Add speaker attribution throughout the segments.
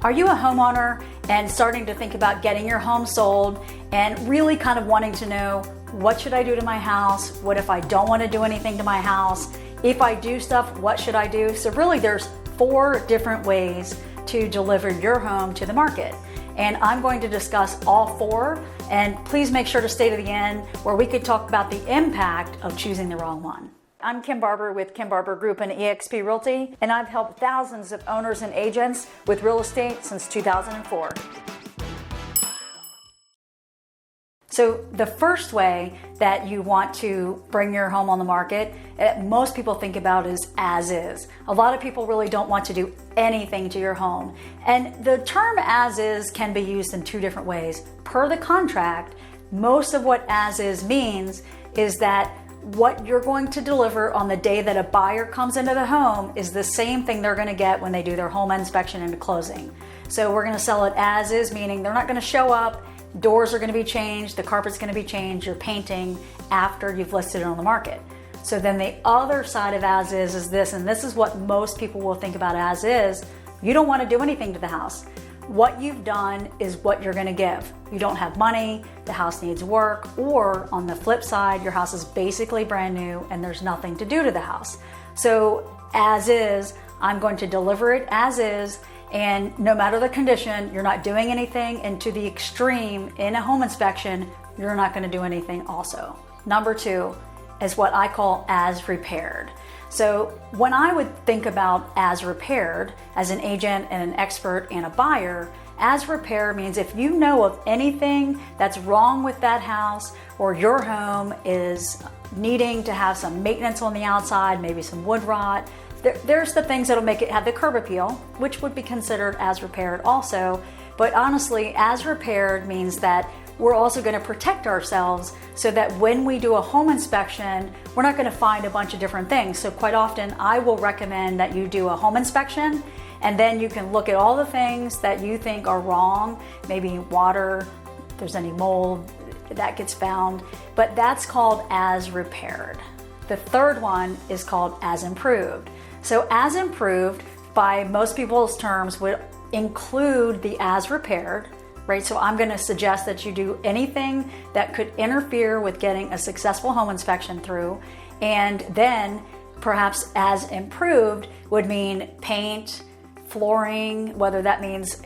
Speaker 1: Are you a homeowner and starting to think about getting your home sold and really kind of wanting to know, what should I do to my house? What if I don't want to do anything to my house? If I do stuff, what should I do? So really there's 4 different ways to deliver your home to the market. And I'm going to discuss all 4, and please make sure to stay to the end where we could talk about the impact of choosing the wrong one. I'm Kim Barber with Kim Barber Group and eXp Realty, and I've helped thousands of owners and agents with real estate since 2004. So the first way that you want to bring your home on the market, most people think about is as is. A lot of people really don't want to do anything to your home. And the term as is can be used in 2 different ways. Per the contract, most of what as is means is that what you're going to deliver on the day that a buyer comes into the home is the same thing they're going to get when they do their home inspection and closing. So we're going to sell it as is, meaning they're not going to show up, doors are going to be changed, the carpet's going to be changed, you're painting after you've listed it on the market. So then the other side of as is this, and this is what most people will think about as is. You don't want to do anything to the house. What you've done is what you're going to give. You don't have money, the house needs work, or on the flip side, your house is basically brand new and there's nothing to do to the house. So as is, I'm going to deliver it as is, and no matter the condition, you're not doing anything, and to the extreme, in a home inspection, you're not going to do anything also. Number 2 is what I call as repaired. So when I would think about as repaired as an agent and an expert and a buyer, as repaired means if you know of anything that's wrong with that house, or your home is needing to have some maintenance on the outside, maybe some wood rot, there's the things that'll make it have the curb appeal, which would be considered as repaired also. But honestly, as repaired means that we're also going to protect ourselves so that when we do a home inspection, we're not going to find a bunch of different things. So quite often I will recommend that you do a home inspection, and then you can look at all the things that you think are wrong, maybe water, if there's any mold that gets found, but that's called as repaired. The third one is called as improved. So as improved, by most people's terms, would include the as repaired, right? So I'm going to suggest that you do anything that could interfere with getting a successful home inspection through. And then perhaps as improved would mean paint, flooring, whether that means,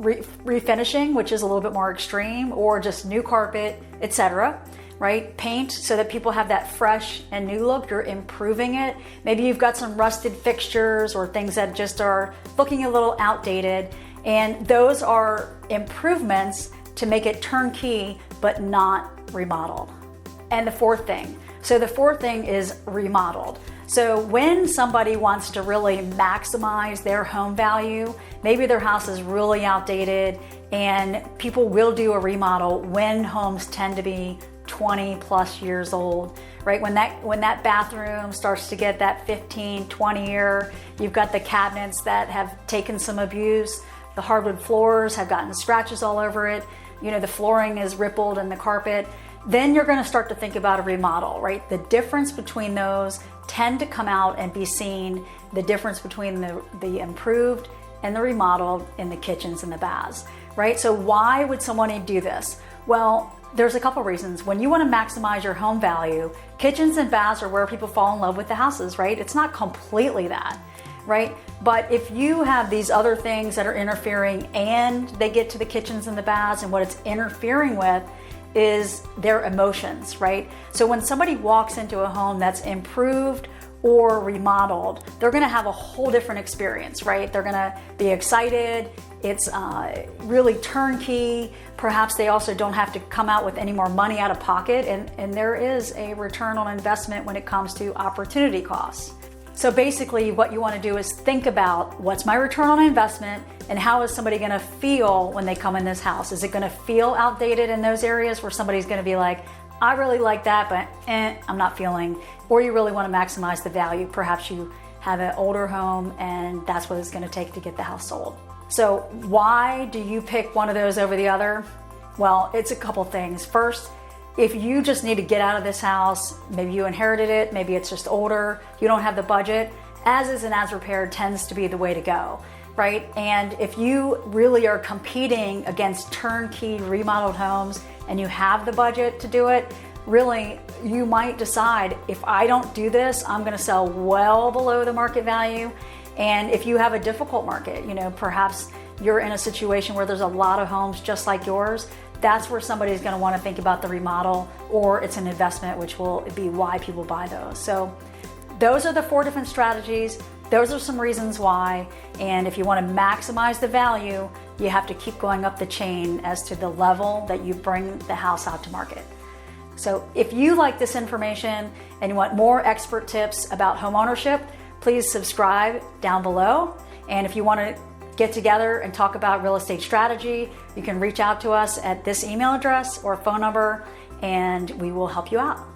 Speaker 1: refinishing, which is a little bit more extreme, or just new carpet, etc. Right? Paint so that people have that fresh and new look. You're improving it. Maybe you've got some rusted fixtures or things that just are looking a little outdated. And those are improvements to make it turnkey, but not remodeled. And the fourth thing is remodeled. So when somebody wants to really maximize their home value, maybe their house is really outdated, and people will do a remodel when homes tend to be 20 plus years old, right? When that bathroom starts to get that 15, 20 year, you've got the cabinets that have taken some abuse, the hardwood floors have gotten scratches all over it, the flooring is rippled and the carpet, then you're going to start to think about a remodel, right? The difference between those tend to come out and be seen, the difference between the improved and the remodeled in the kitchens and the baths, right? So why would someone do this? Well, there's a couple reasons. When you want to maximize your home value, kitchens and baths are where people fall in love with the houses, right? It's not completely that, right? But if you have these other things that are interfering and they get to the kitchens and the baths, and what it's interfering with is their emotions, right? So when somebody walks into a home that's improved or remodeled, they're going to have a whole different experience, right? They're going to be excited. It's really turnkey. Perhaps they also don't have to come out with any more money out of pocket, and there is a return on investment when it comes to opportunity costs. So basically what you want to do is think about, what's my return on investment, and how is somebody going to feel when they come in this house? Is it going to feel outdated in those areas where somebody's going to be like, I really like that, but I'm not feeling, or you really want to maximize the value. Perhaps you have an older home and that's what it's going to take to get the house sold. So why do you pick one of those over the other? Well, it's a couple things. First, if you just need to get out of this house, maybe you inherited it, maybe it's just older, you don't have the budget, as is and as repaired tends to be the way to go. right? And if you really are competing against turnkey remodeled homes and you have the budget to do it, really, you might decide, if I don't do this, I'm gonna sell well below the market value. And if you have a difficult market, perhaps you're in a situation where there's a lot of homes just like yours, that's where somebody's gonna wanna think about the remodel, or it's an investment, which will be why people buy those. So those are the 4 different strategies. Those are some reasons why. And if you wanna maximize the value, you have to keep going up the chain as to the level that you bring the house out to market. So if you like this information and you want more expert tips about home ownership, please subscribe down below. And if you want to get together and talk about real estate strategy, you can reach out to us at this email address or phone number, and we will help you out.